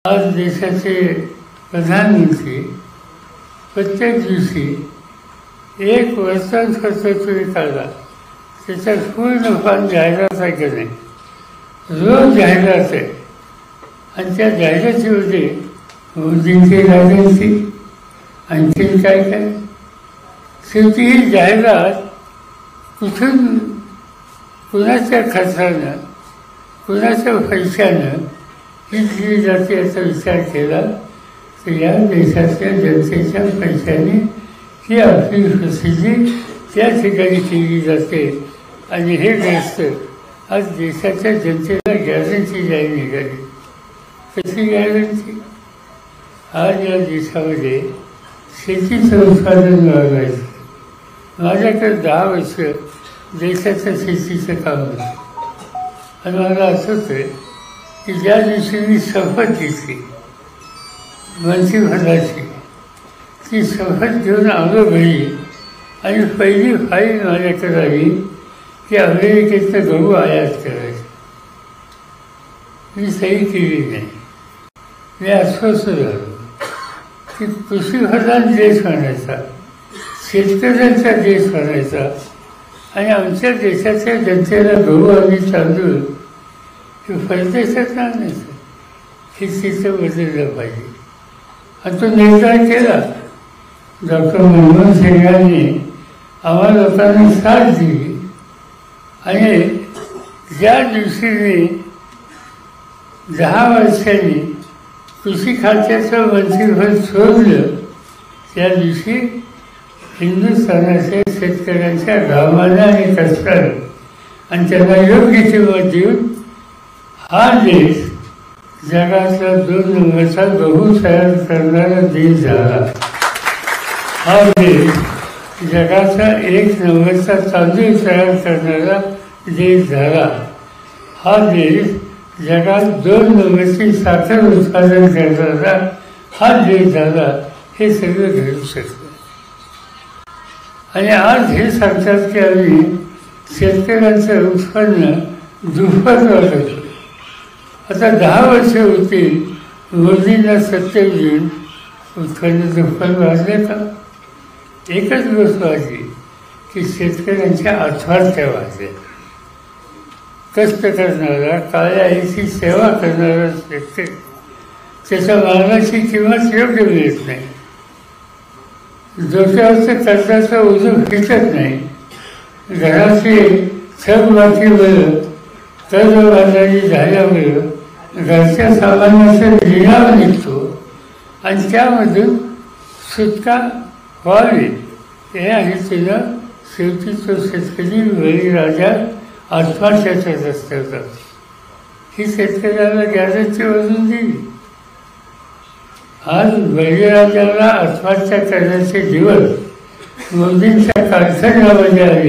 आज देशाचे प्रधानमंत्री प्रत्येक दिवशी एक वर्षांत खर्च तुम्ही काढला त्याच्यात पूर्ण फार जाहिरात आहे की नाही, रोज जाहिरात आहे. आणि त्या जाहिरातीमध्ये मोदींची राजांची आणखीन काय काय शेवटी ही जाहिरात कुठून कुणाच्या खर्चानं कुणाच्या पैशानं ही दिली जाते याचा विचार केला तर या देशाच्या जनतेच्या पैशाने ही आपली प्रसिद्धी त्या ठिकाणी केली जाते. आणि हे ग्रस्त आज देशाच्या जनतेला गॅरंटी जाहीर निघाली. कशी गॅरंटी? आज या देशामध्ये शेतीचं उत्पादन वाढवायचं. माझ्याकडे 10 वर्ष देशाच्या शेतीचं काम होतं आणि मला आठवतं आहे की ज्या दिवशी मी शपथ घेतली मंत्रिपदाची, ती शपथ घेऊन आलो घरी आणि पहिली फाईल माझ्याकडे आली की अमेरिकेतनं गहू आयात करायचं. मी सही केली नाही. मी अस्वस्थ झालो की कृषीप्रधान देश म्हणायचा, शेतकऱ्यांचा देश म्हणायचा आणि आमच्या देशाच्या जनतेला गहू आणि तांदूळ हे परदेशात आणायचं. हे तिथं बदललं पाहिजे. आणि तो निर्णय केला. डॉक्टर मनमोहन सिंग यांनी आम्हा लोकांना साथ दिली आणि ज्या दिवशी मी 10 वर्षांनी कृषी खात्याचं मंत्रिपद सोडलं त्या दिवशी हिंदुस्थानाच्या शेतकऱ्यांच्या घामानं आणि कष्टानं आणि त्यांना योग्य किंमत देऊन हा देश जगातला 2 नंबरचा गहू तयार करणारा देश झाला. हा देश जगाचा 1 नंबरचा तांदूळ तयार करणारा देश झाला. हा देश जगात 2 नंबरची साखर उत्पादन करणारा हा देश झाला. हे सगळं घडू शकतं. आणि आज हे सांगतात की आम्ही शेतकऱ्यांचं उत्पन्न दुप्पट वाढवतो. आता 10 वर्ष होतील मोदींना सत्य घेऊन उत्पन्न दुप्पट वाढले का? एकच गोष्ट वाढली की शेतकऱ्यांच्या आत्महत्या वाढल्या. कष्ट करणारा काळ्या आईची सेवा करणारा शेतकरी त्याच्या मालाची किंमत योग्य मिळत नाही. डोक्यावरचं कर्जाचं ओझं फिटत नाही. घराची थकबाकीमुळं कर्जबाजारी झाल्यामुळं घरच्या सामान्याचा लिलाव निघतो आणि त्यामधून सुटका व्हावी हे आणि तिनं शेवटी तो शेतकरी बळीराजा आत्महत्याच्या रस्त्यावर जातो. ही शेतकऱ्याला गॅरंटी वाजून दिली. आज बळीराजाला आत्महत्या करण्याचे दिवस मोदींच्या कारखान्यामध्ये आले.